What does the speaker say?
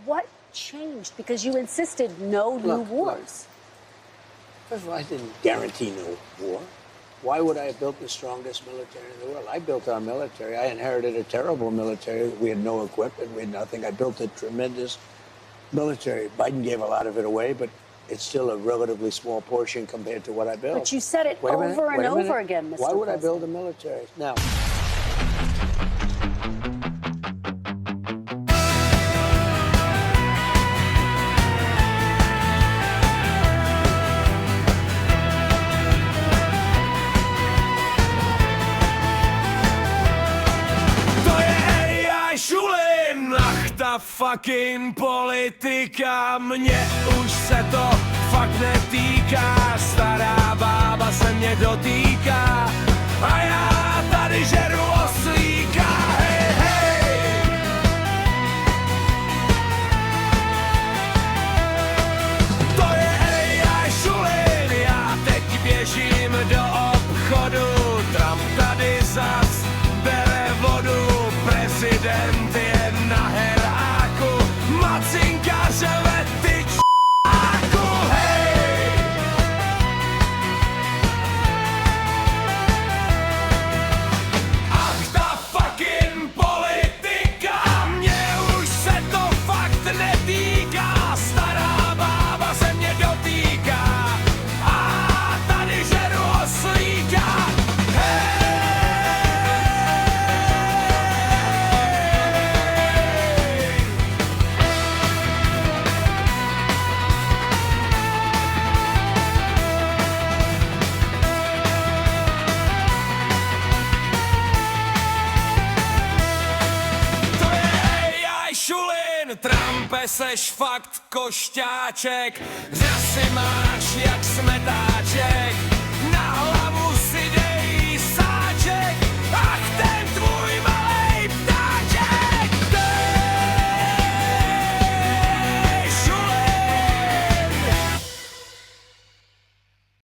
What changed? Because you insisted no new wars. First of all, I didn't guarantee no war. Why would I have built the strongest military in the world? I built our military. I inherited a terrible military. We had no equipment. We had nothing. I built a tremendous military. Biden gave a lot of it away, but it's still a relatively small portion compared to what I built. But you said it over and over again, Mr. Why would I build a President. military? Now, ta fucking politika, mě už se to fakt netýká, stará bába se mě dotýká a já tady žeru oslíka, hej, hej. To je AI šulin, já teď běžím do obchodu, Trump tady zas bere vodu, prezident je na heráku, macinka řeve, ty čáku, hej! Ach ta fucking politika, mě už se to fakt netýká, stará bába se mě dotýká a tady žeru oslíka, hej! Trumpe, seš fakt košťáček, řasy máš jak smetá.